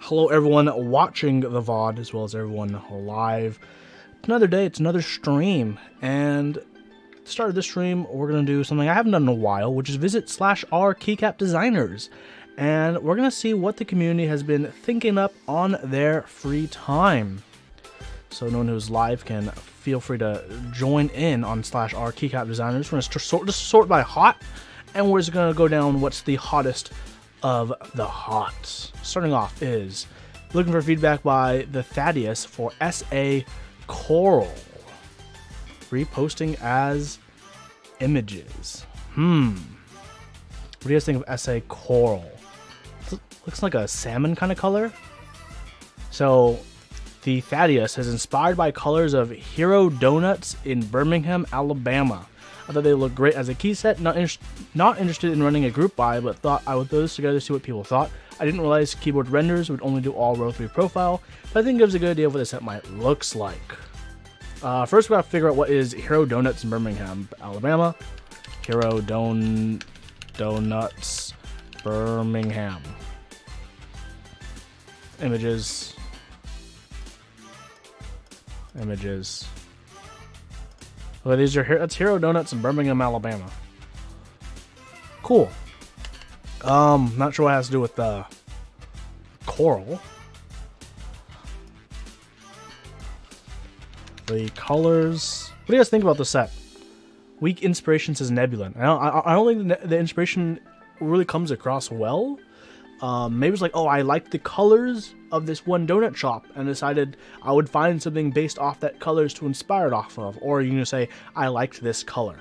Hello everyone watching the VOD as well as everyone live. It's another day, it's another stream, and at the start of this stream we're going to do something I haven't done in a while, which is visit /r keycapdesigners, and we're going to see what the community has been thinking up on their free time. So anyone who's live can feel free to join in on /r keycapdesigners. We're going to sort by hot, and we're just going to go down what's the hottest of the hots. Starting off is looking for feedback by the Thaddeus for SA Coral. Reposting as images. What do you guys think of SA Coral? Looks like a salmon kind of color. So the Thaddeus is inspired by colors of Hero Donuts in Birmingham, Alabama. I thought they looked great as a key set. Not interested in running a group buy, but thought I would throw this together to see what people thought. I didn't realize keyboard renders would only do all row 3 profile, but I think it gives a good idea of what the set might looks like. First we gotta figure out what is Hero Donuts in Birmingham, Alabama. Hero Donuts Birmingham. Images. Well, these are that's Hero Donuts in Birmingham, Alabama. Cool. Not sure what it has to do with the coral. The colors. What do you guys think about the set? Weak inspiration says Nebulan. I don't think the inspiration really comes across well. Maybe it's like, oh, I liked the colors of this one donut shop and decided I would find something based off that colors to inspire it off of. Or you can say, I liked this color.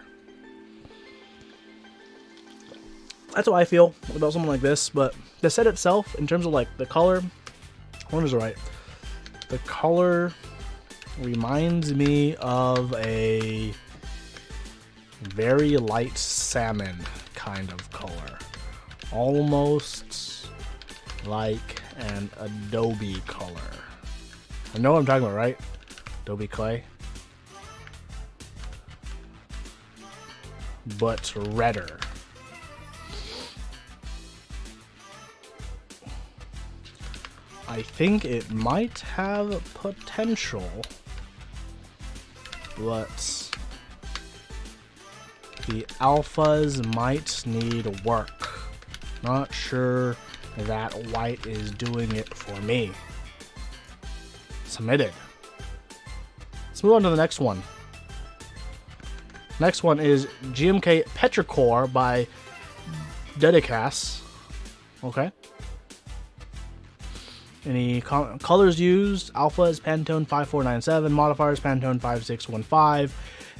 That's how I feel about something like this. But the set itself, in terms of like the color, one is right. The color reminds me of a very light salmon kind of color. Almost like an Adobe color. I know what I'm talking about, right? Adobe clay. But redder. I think it might have potential, but the alphas might need work. Not sure that white is doing it for me. Submitted. Let's move on to the next one. Next one is GMK Petrichor by Dedicas. Okay. Any colors used? Alpha is Pantone 5497, modifiers Pantone 5615,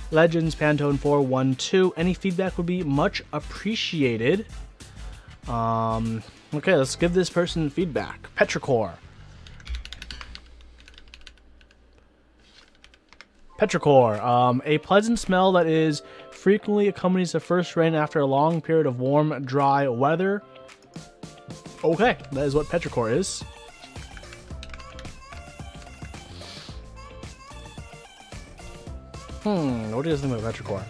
Legends Pantone 412. Any feedback would be much appreciated. Okay, let's give this person feedback. Petrichor. A pleasant smell that is frequently accompanies the first rain after a long period of warm, dry weather. Okay, that is what Petrichor is. What do you guys think about Petrichor?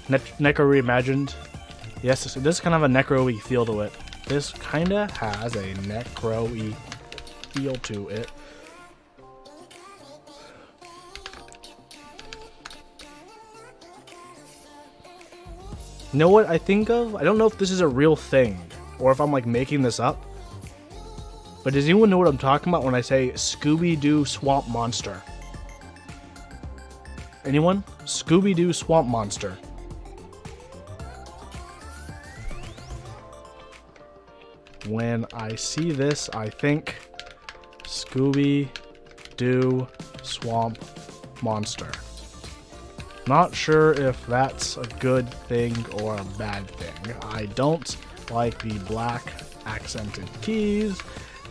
Necro reimagined. Yes, this kind of a necro-y feel to it. This kind of has a necro-y feel to it. You know what I think of? I don't know if this is a real thing or if I'm like making this up. But does anyone know what I'm talking about when I say Scooby-Doo Swamp Monster? Anyone? Scooby-Doo Swamp Monster. When I see this, I think Scooby-Doo Swamp Monster. Not sure if that's a good thing or a bad thing. I don't like the black accented keys.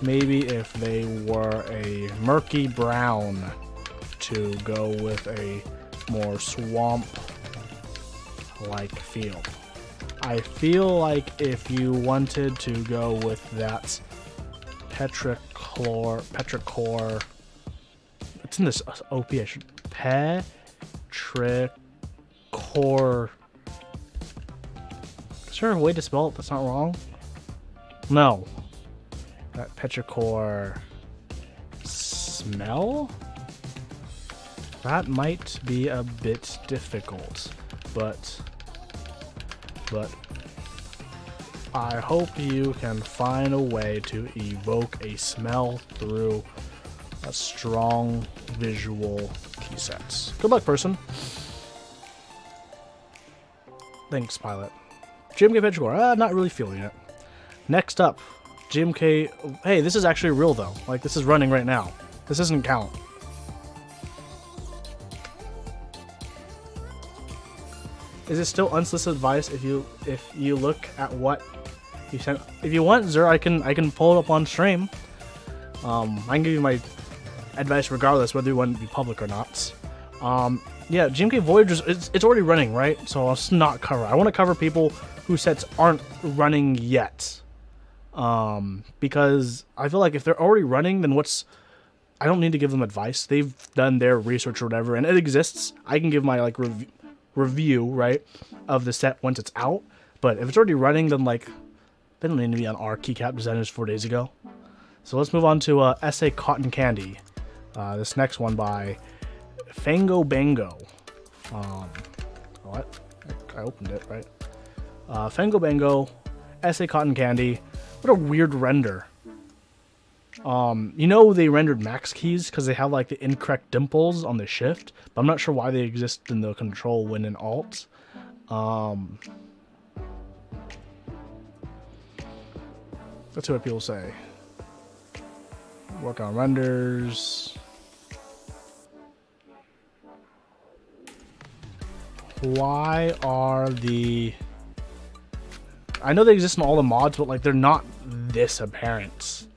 Maybe if they were a murky brown to go with a more swamp-like feel. I feel like if you wanted to go with that Petrichor, it's in this OP, I should, Petrichor, is there a way to spell it that's not wrong? No. That petrichor smell? That might be a bit difficult, but I hope you can find a way to evoke a smell through a strong visual key sets. Good luck, person. Thanks, pilot. GMK Petrichor, not really feeling it. Next up, GMK. Hey, this is actually real though. Like, this is running right now. This doesn't count. Is it still unsolicited advice if you look at what you sent? If you want, Zer, I can pull it up on stream. I can give you my advice regardless whether you want it to be public or not. Yeah, GMK Voyagers, it's already running, right? So I'll just not cover. I want to cover people whose sets aren't running yet. Because I feel like if they're already running, then I don't need to give them advice. They've done their research or whatever, and it exists. I can give my like review, right, of the set once it's out. But if it's already running, then like they don't need to be on our keycap designers 4 days ago. So let's move on to SA Cotton Candy. This next one by Fango Bango. What? I opened it, right? Fango Bango, SA Cotton Candy. What a weird render. You know they rendered max keys because they have like the incorrect dimples on the shift, but I'm not sure why they exist in the control when in alt. Let's see what people say. Work on renders. Why are the... I know they exist in all the mods, but like they're not this apparent.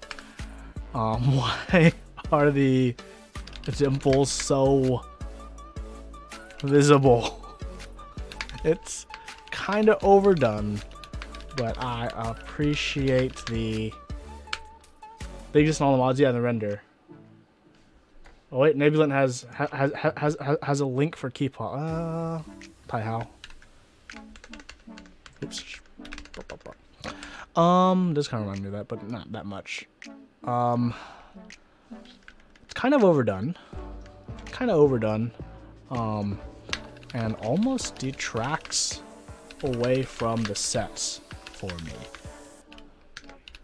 Why are the dimples so visible? It's kind of overdone, but I appreciate the... They exist in all the mods, yeah, the render. Oh wait, Nebulent has a link for Keepop. Tai How. Oops. Does kind of remind me of that, but not that much. It's kind of overdone. And almost detracts away from the sets for me.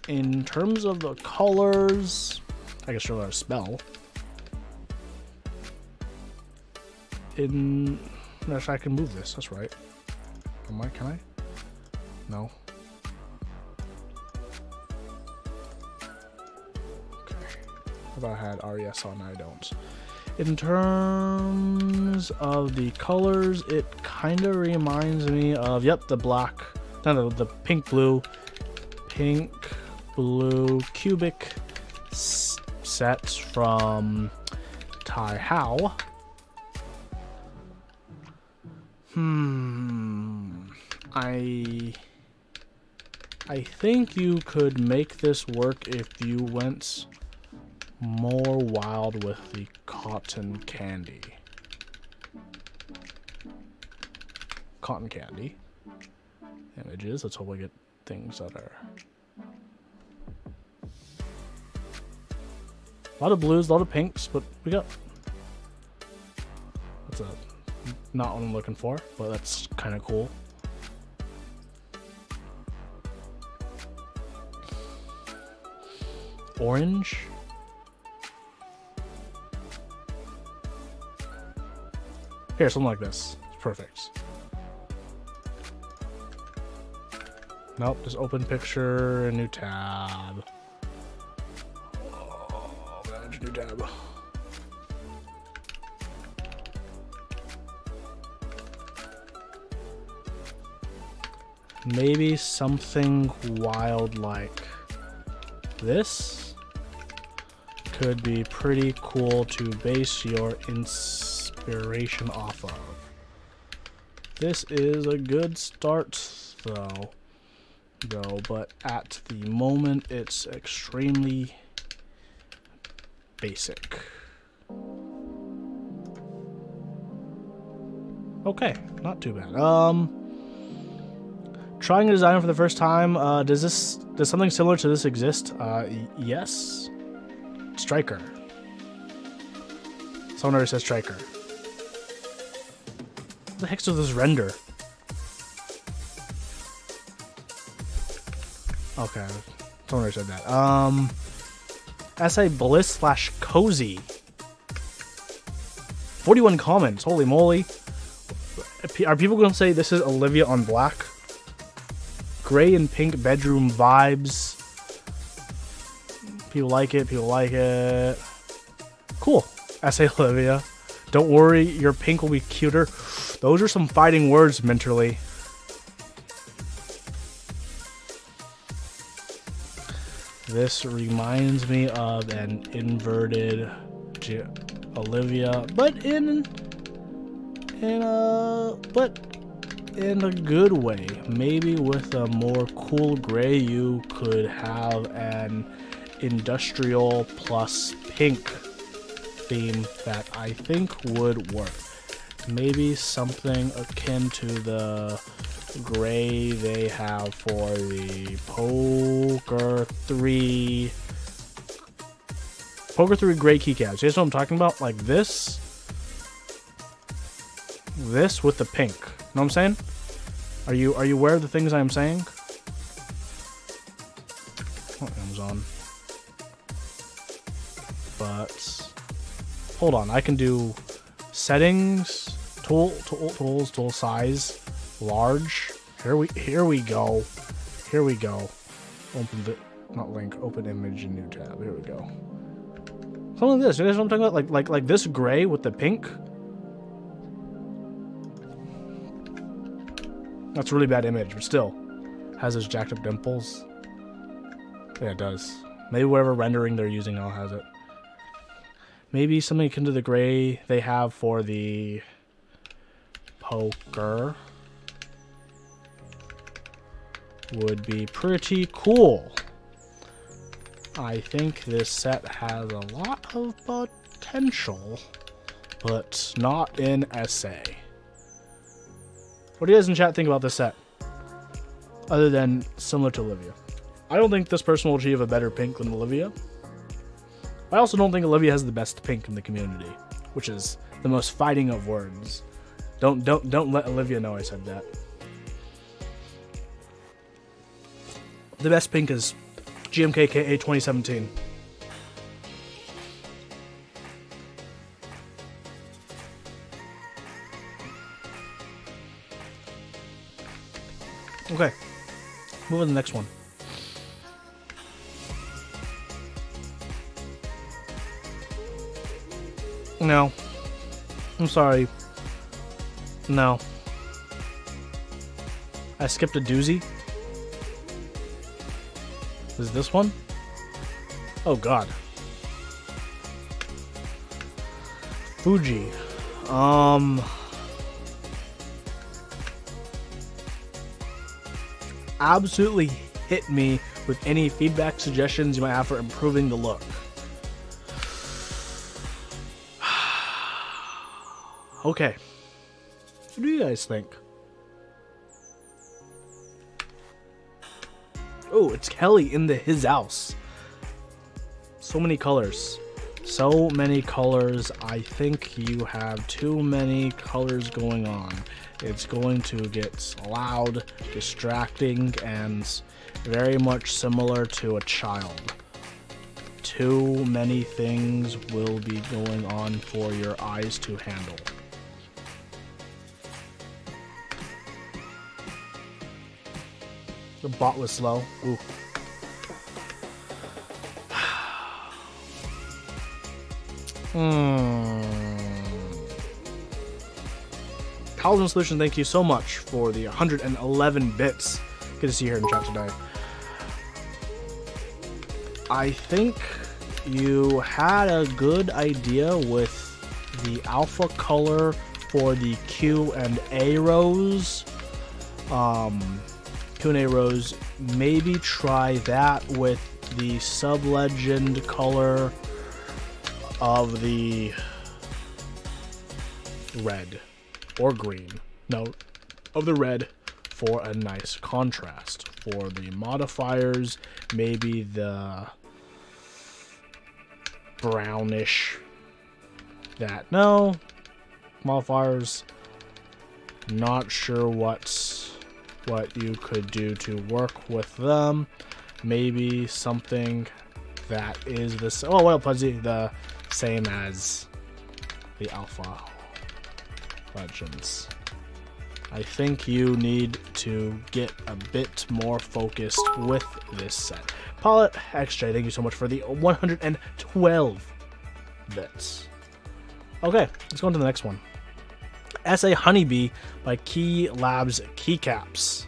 In terms of the colors, I can show that a spell. Actually, I can move this. That's right. Can I? No. Okay. I thought I had RES on. I don't. In terms of the colors, it kind of reminds me of, yep, the black, no, the pink blue cubic sets from Tai How. I think you could make this work if you went more wild with the cotton candy. Cotton candy. Images. Let's hope we get things that are... A lot of blues, a lot of pinks, but we got... That's not what I'm looking for, but that's kind of cool. Orange. Here, something like this. It's perfect. Nope, just open picture, a new tab. Oh, manage new tab. Maybe something wild like this could be pretty cool to base your inspiration off of. This is a good start though, but at the moment it's extremely basic. Okay, not too bad. Trying a design for the first time. Does something similar to this exist? Yes. Striker. Someone already says Striker. What the heck's with this render? Okay. Someone already said that. SA Bliss / Cozy. 41 comments. Holy moly. Are people going to say this is Olivia on black? Gray and pink bedroom vibes. People like it. People like it. Cool. SA Olivia. Don't worry, your pink will be cuter. Those are some fighting words, Minterly. This reminds me of an inverted Olivia, but in a good way. Maybe with a more cool gray, you could have an industrial plus pink theme that I think would work. Maybe something akin to the gray they have for the Poker 3 gray keycaps. You guys know what I'm talking about? Like this with the pink. Know what I'm saying? Are you aware of the things I'm saying? Oh, Amazon. But hold on, I can do settings, tools, tool size, large. Here we go. Here we go. Open the not link. Open image in new tab. Here we go. Something like this. You guys know what I'm talking about? Like this gray with the pink. That's a really bad image, but still has those jacked up dimples. Yeah, it does. Maybe whatever rendering they're using now has it. Maybe something akin to the gray they have for the Poker would be pretty cool. I think this set has a lot of potential, but not in SA. What do you guys in chat think about this set? Other than similar to Olivia. I don't think this person will achieve a better pink than Olivia. I also don't think Olivia has the best pink in the community, which is the most fighting of words. Don't let Olivia know I said that. The best pink is GMKKA 2017. Okay, move on to the next one. No. I'm sorry. No. I skipped a doozy. Is this one? Oh god. Fuji. Absolutely hit me with any feedback suggestions you might have for improving the look. Okay. What do you guys think? Oh, it's Kelly in his house. So many colors. So many colors. I think you have too many colors going on. It's going to get loud, distracting, and very much similar to a child. Too many things will be going on for your eyes to handle. The bot was slow. Ooh. Talisman Solution, thank you so much for the 111 bits. Good to see you here in chat today. I think you had a good idea with the alpha color for the Q and A rows. Q&A rows, maybe try that with the sub-legend color of the red or green. No, of the red for a nice contrast. For the modifiers, maybe the brownish. No modifiers. Not sure what you could do to work with them. Maybe something that is this. Oh well, Pudgy, the same as the Alpha Legends. I think you need to get a bit more focused with this set. Paulette XJ, thank you so much for the 112 bits. Okay, let's go on to the next one. SA Honeybee by Key Labs Keycaps.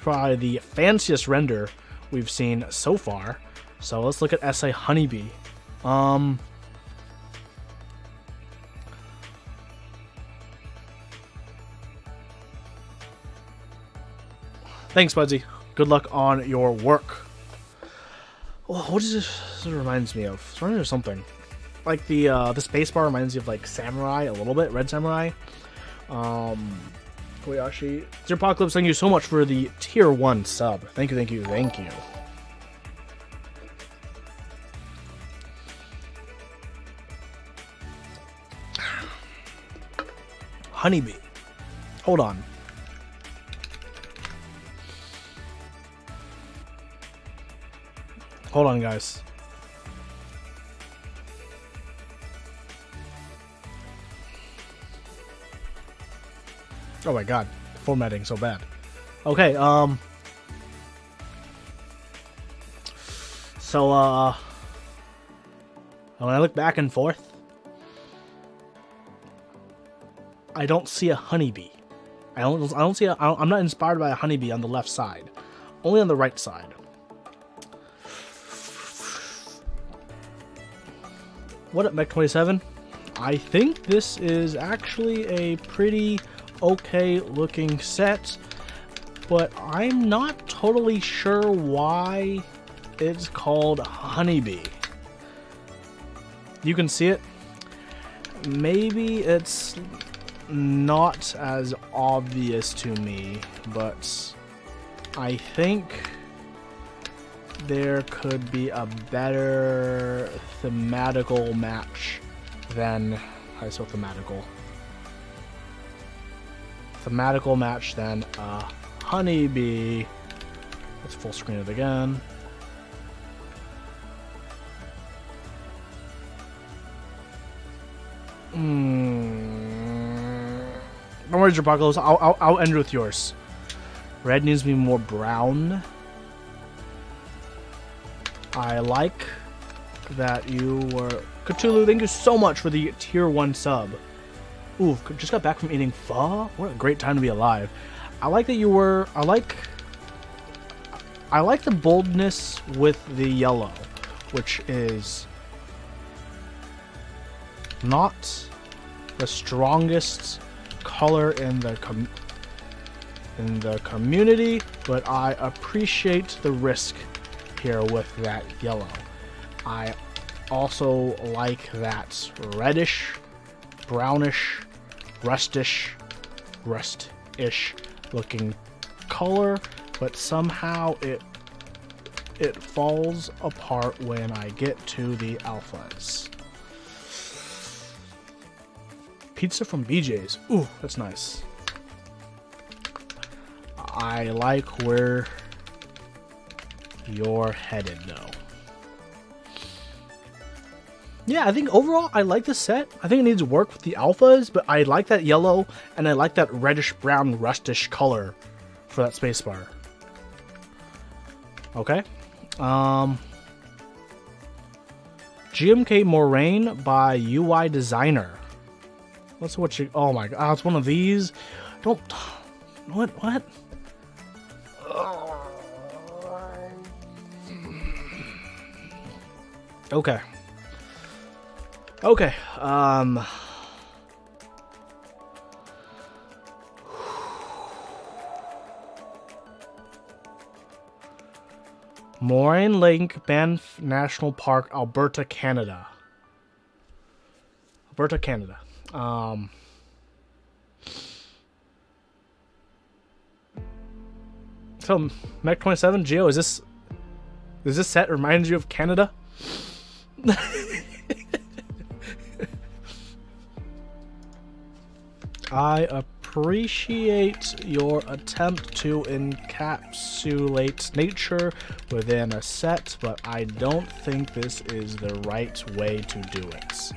Probably the fanciest render we've seen so far. So let's look at SA Honeybee. Thanks, Budsy. Good luck on your work. Oh, what does this reminds me of? It's reminding me of something. Like the spacebar reminds me of like Samurai a little bit, Red Samurai. Koyashi. Zerpocalypse, thank you so much for the tier 1 sub. Thank you, thank you, thank you. Honeybee. Hold on. Hold on, guys. Oh my god, formatting so bad. Okay, so when I look back and forth, I don't see a honeybee. I don't see I'm not inspired by a honeybee on the left side, only on the right side. What up, Mech27? I think this is actually a pretty okay looking set, but I'm not totally sure why it's called Honeybee. You can see it. Maybe it's not as obvious to me, but I think there could be a better thematical match than thematical match than a honeybee. Let's full screen it again. Don't worry, Apocalypse. I'll end with yours. Red needs to be more brown. I like that you were... Cthulhu, thank you so much for the tier 1 sub. Ooh, just got back from eating pho. What a great time to be alive. I like that you were... I like the boldness with the yellow, which is not the strongest color in the community, but I appreciate the risk here with that yellow. I also like that reddish, brownish, rustish looking color, but somehow it falls apart when I get to the alphas. Pizza from BJ's. Ooh, that's nice. I like where you're headed, though. Yeah, I think overall I like the set. I think it needs work with the alphas, but I like that yellow and I like that reddish brown rustish color for that spacebar. Okay. GMK Moraine by UI Designer. Let's see what you... Oh my god, it's one of these. Don't... What? Okay. Okay, Moraine Lake Banff National Park, Alberta, Canada. So, Mech 27, Geo, does this set remind you of Canada? I appreciate your attempt to encapsulate nature within a set, but I don't think this is the right way to do it.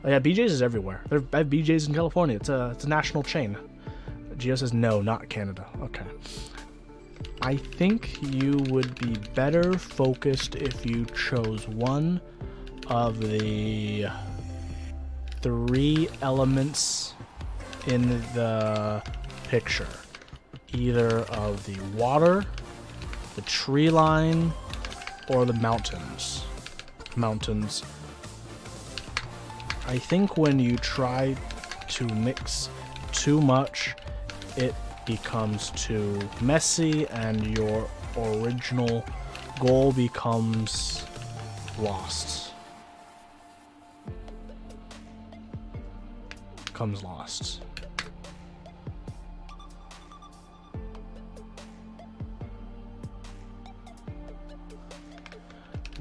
Oh yeah, BJ's is everywhere. I have BJ's in California. It's a national chain. Geo says no, not Canada. Okay. I think you would be better focused if you chose one of the 3 elements in the picture. Either of the water, the tree line, or the mountains. I think when you try to mix too much, it becomes too messy and your original goal becomes lost.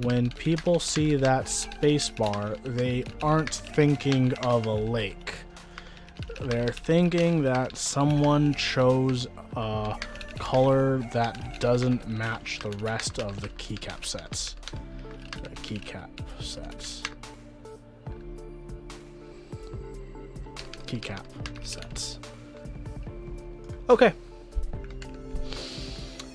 When people see that spacebar, they aren't thinking of a lake. They're thinking that someone chose a color that doesn't match the rest of the keycap sets. Keycap sets. Okay.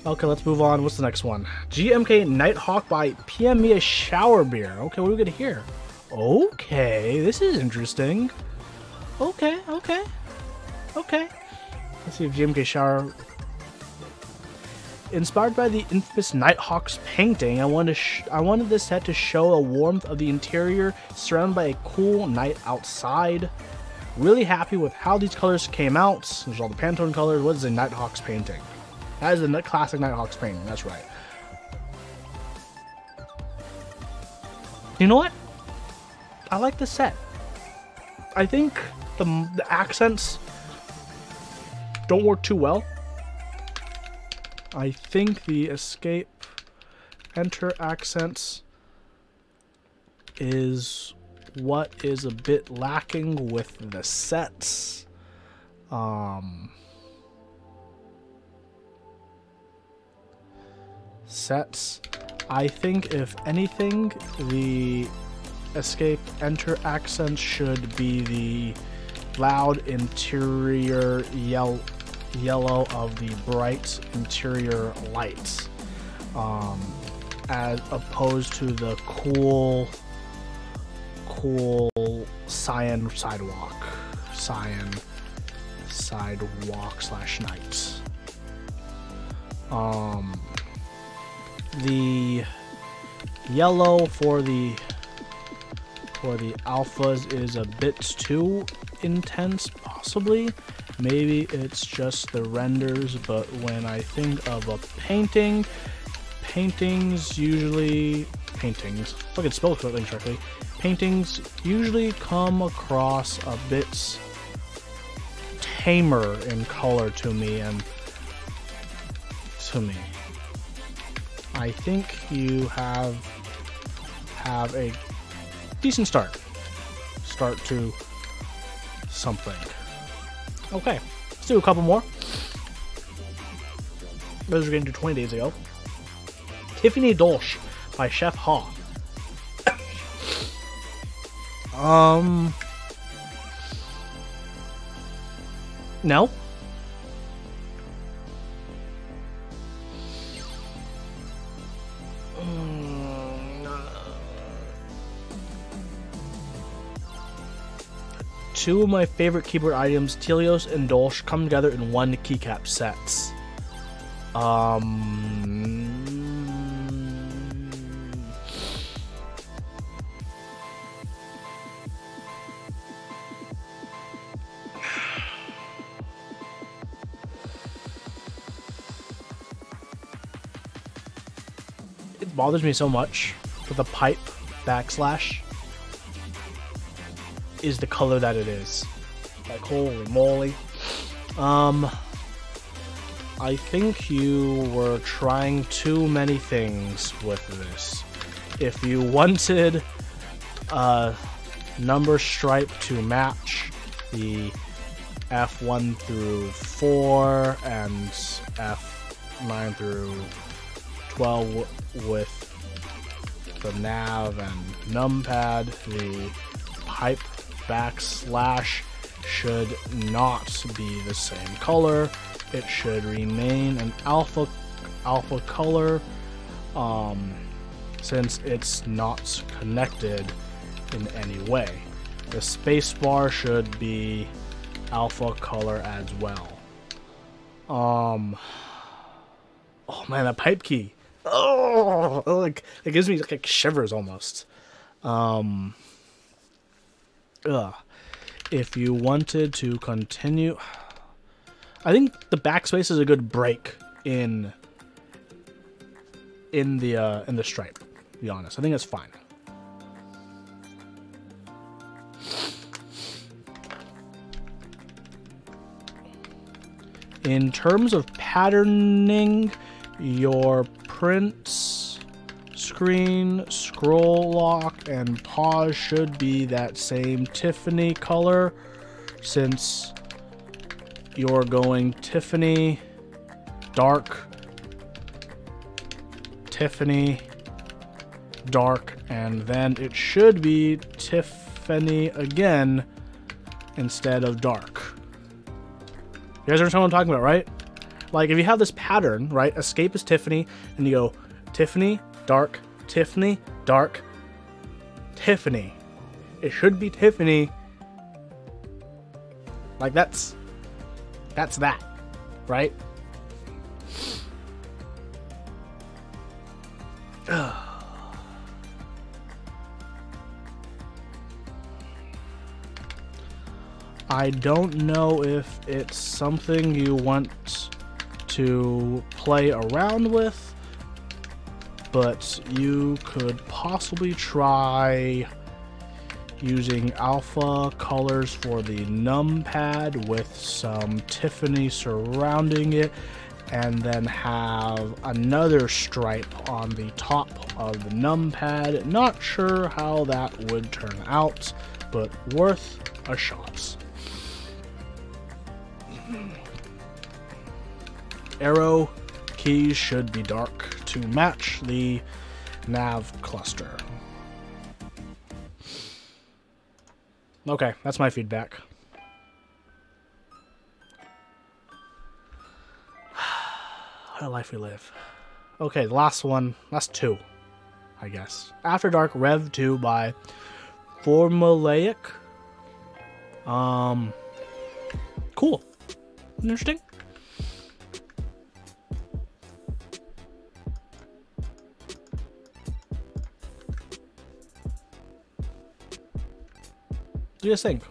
Okay, let's move on. What's the next one? GMK Nighthawk by PM Me a Shower Beer. Okay, what do we get here? Okay, this is interesting. Okay. Let's see if GMK Shower... Inspired by the infamous Nighthawk's painting, I wanted this set to show a warmth of the interior surrounded by a cool night outside. Really happy with how these colors came out. There's all the Pantone colors. What is a Nighthawk's painting? That is the classic Nighthawk's painting. That's right. You know what? I like this set. I think the accents don't work too well. I think the escape enter accents is what is a bit lacking with the sets. I think if anything, the escape enter accents should be the loud interior yellow of the bright interior lights, as opposed to the cool cyan sidewalk slash night. The yellow for the alphas is a bit too intense, possibly. Maybe it's just the renders, but when I think of a painting, paintings usually come across a bit tamer in color to me, I think you have a decent start to something. Okay, let's do a couple more. Those are getting to 20 days ago. Tiffany Dolce by Chef Ha. No. Two of my favorite keyboard items, Telios and Dolce, come together in one keycap sets. It bothers me so much that the pipe backslash is the color that it is. Like, holy moly. I think you were trying too many things with this. If you wanted a number stripe to match the F1 through 4 and F9 through 12 with the nav and numpad, the pipe backslash should not be the same color. It should remain an alpha color, since it's not connected in any way. The spacebar should be alpha color as well. Oh man, that pipe key. Oh, like it gives me like shivers almost. If you wanted to continue, I think the backspace is a good break in the stripe. To be honest, I think it's fine. In terms of patterning, your print screen, scroll lock, and pause should be that same Tiffany color, since you're going Tiffany, dark, Tiffany, dark, and then it should be Tiffany again instead of dark. You guys understand what I'm talking about, right? Like if you have this pattern, right? Escape is Tiffany, and you go Tiffany, dark, Tiffany, dark, Tiffany. It should be Tiffany. Like that's that, right? I don't know if it's something you want to play around with, but you could possibly try using alpha colors for the numpad with some Tiffany surrounding it, and then have another stripe on the top of the numpad. Not sure how that would turn out, but worth a shot. Arrow keys should be dark to match the nav cluster. Okay, that's my feedback. What a life we live. Okay, the last one, last two, I guess. After Dark Rev 2 by Formulaic. Cool. Interesting. What do you guys think?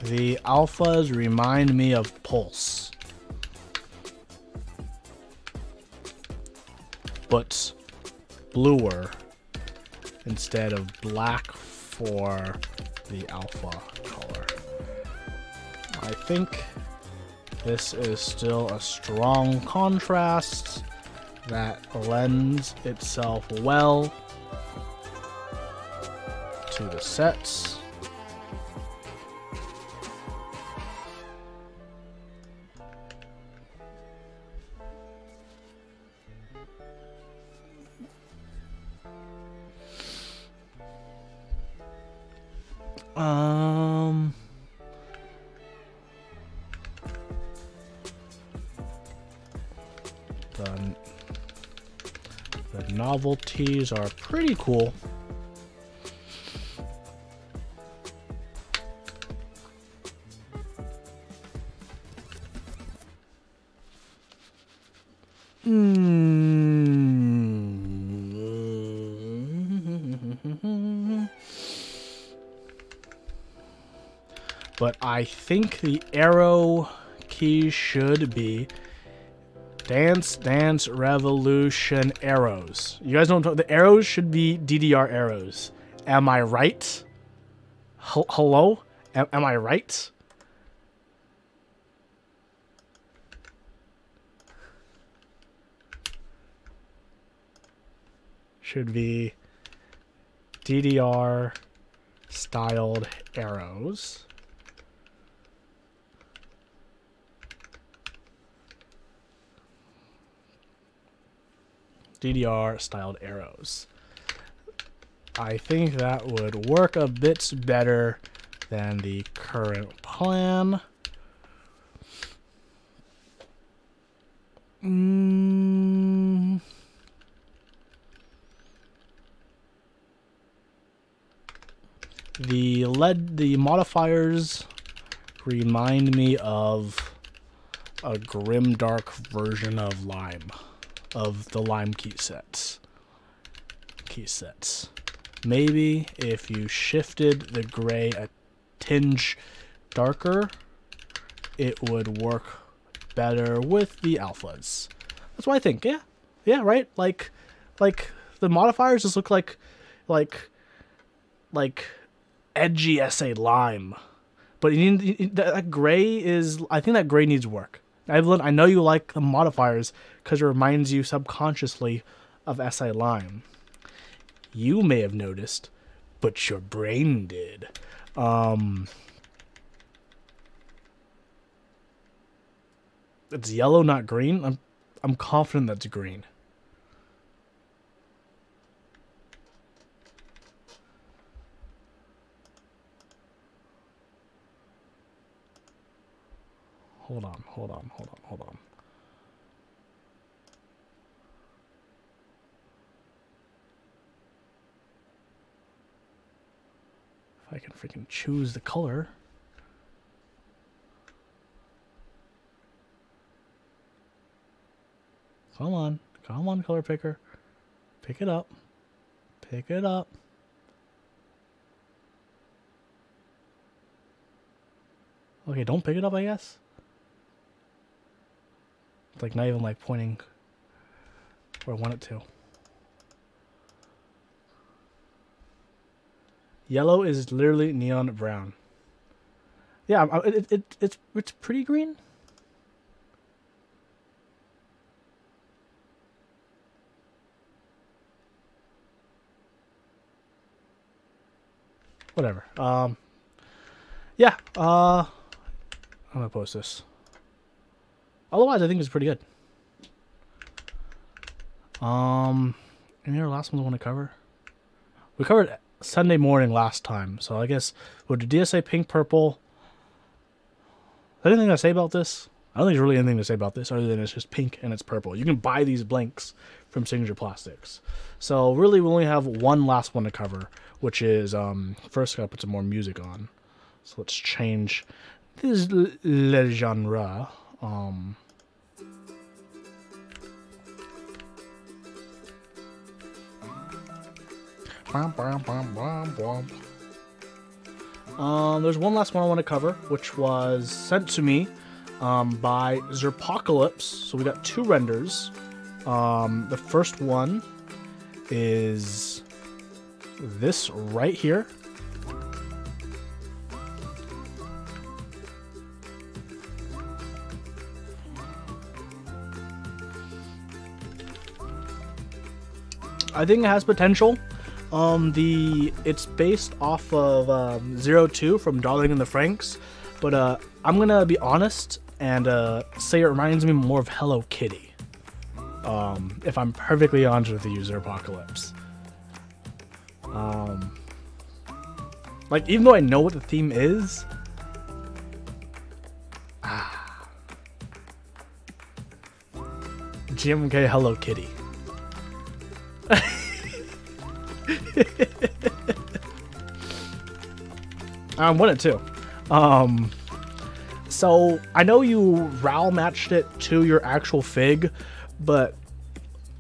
The alphas remind me of Pulse, but bluer instead of black for the alpha color. I think this is still a strong contrast that lends itself well to the sets. The novelties are pretty cool. but I think the arrow key should be Dance Dance Revolution arrows. You guys don't know, the arrows should be DDR arrows. Am I right? Hello? Am I right? Should be DDR styled arrows. DDR styled arrows. I think that would work a bit better than the current plan. The modifiers remind me of a grimdark version of Lime, of the Lime key sets. Maybe if you shifted the gray a tinge darker, it would work better with the alphas. That's what I think. Yeah, right. Like the modifiers just look like edgy SA Lime, but that gray is. I think that gray needs work. I know you like the modifiers because it reminds you subconsciously of SA Lime. You may have noticed, but your brain did. It's yellow, not green. I'm confident that's green. Hold on. If I can freaking choose the color. Come on, color picker. Pick it up. Okay, don't pick it up, I guess. It's like not even like pointing where I want it to. Yellow is literally neon brown. Yeah, it's pretty green. Whatever. Yeah. I'm gonna post this. Otherwise, I think it's pretty good. Any other last ones I want to cover? We covered Sunday morning last time, so I guess with the DSA pink purple. Is there anything to say about this? I don't think there's really anything to say about this other than it's just pink and it's purple. You can buy these blanks from Signature Plastics. So really, we only have one last one to cover, which is first I gotta put some more music on. So let's change this le genre. There's one last one I want to cover, which was sent to me by Zerpocalypse. So we got two renders. The first one is this right here. I think it has potential. It's based off of 02 from Darling in the Franxx, but I'm gonna be honest and say it reminds me more of Hello Kitty. If I'm perfectly honest with you, Zerpocalypse. Like, even though I know what the theme is, GMK Hello Kitty. I want it too. So I know you RAL matched it to your actual fig, but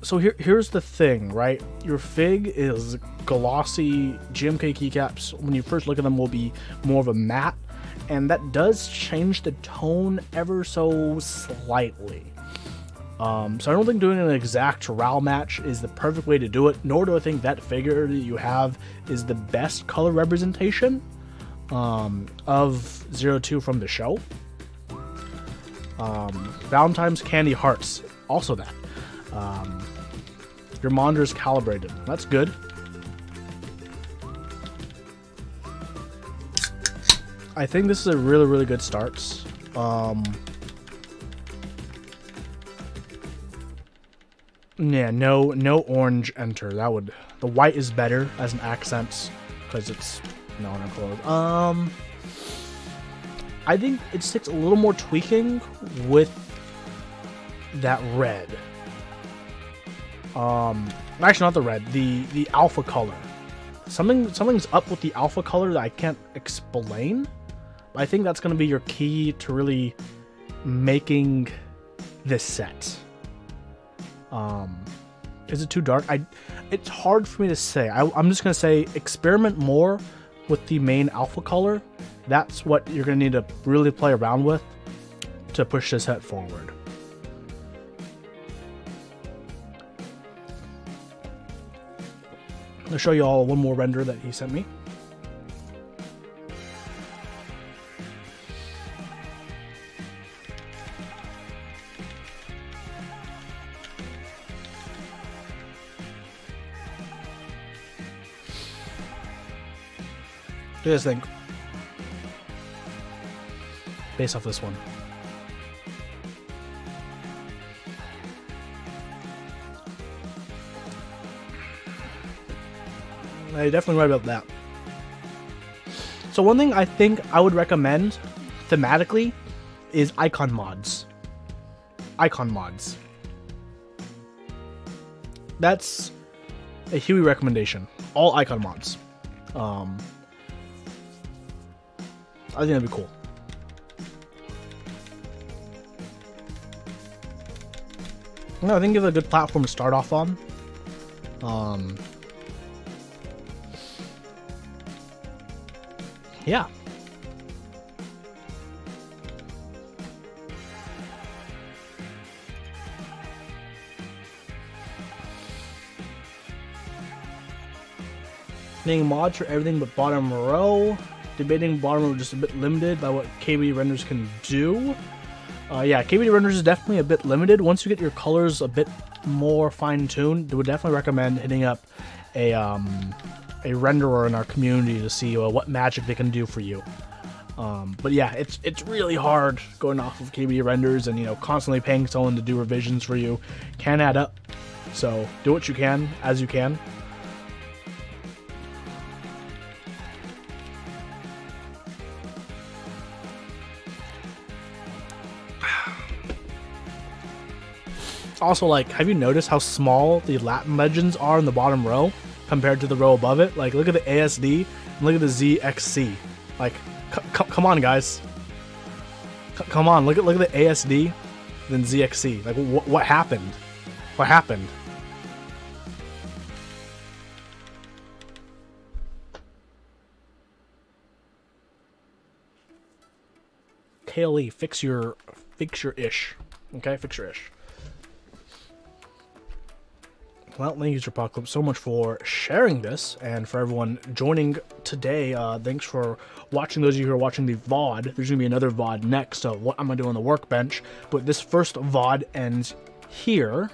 so here's the thing, right? Your fig is glossy. GMK keycaps, when you first look at them, will be more of a matte, and that does change the tone ever so slightly. So I don't think doing an exact RAL match is the perfect way to do it, nor do I think that figure that you have is the best color representation of 02 from the show. Valentine's Candy Hearts, also that. Your monitor is calibrated. That's good. I think this is a really, really good start. Yeah, no orange enter. That would, the white is better as an accent because it's no clothes. I think it takes a little more tweaking with that red. Actually not the red, the alpha color. Something's up with the alpha color that I can't explain. I think that's going to be your key to really making this set. Is it too dark? It's hard for me to say. I'm just going to say experiment more with the main alpha color. That's what you're going to need to really play around with to push this set forward. I'll show you all one more render that he sent me. What do you guys think? Based off this one. You're definitely right about that. So one thing I think I would recommend thematically is icon mods. Icon mods. That's a Huey recommendation. All icon mods. I think that'd be cool. No, I think it's a good platform to start off on. Yeah. Needing mods for everything but bottom row. Debating bottom row just a bit limited by what KBD renders can do. Yeah, KBD renders is definitely a bit limited. Once you get your colors a bit more fine-tuned, I would definitely recommend hitting up a renderer in our community to see what magic they can do for you. But yeah, it's really hard going off of KBD renders, and constantly paying someone to do revisions for you can add up. So do what you can as you can. Also, like, have you noticed how small the Latin legends are in the bottom row compared to the row above it? Like, look at the ASD and look at the ZXC. Like, come on, guys. Come on, look at the ASD, then ZXC. Like, what happened? What happened? KLE, fix your ish. Okay, fix your ish. Well, thank you, Apocalypse, so much for sharing this, and for everyone joining today. Thanks for watching. Those of you who are watching the VOD, there's going to be another VOD next of what I'm going to do on the workbench, but this first VOD ends here.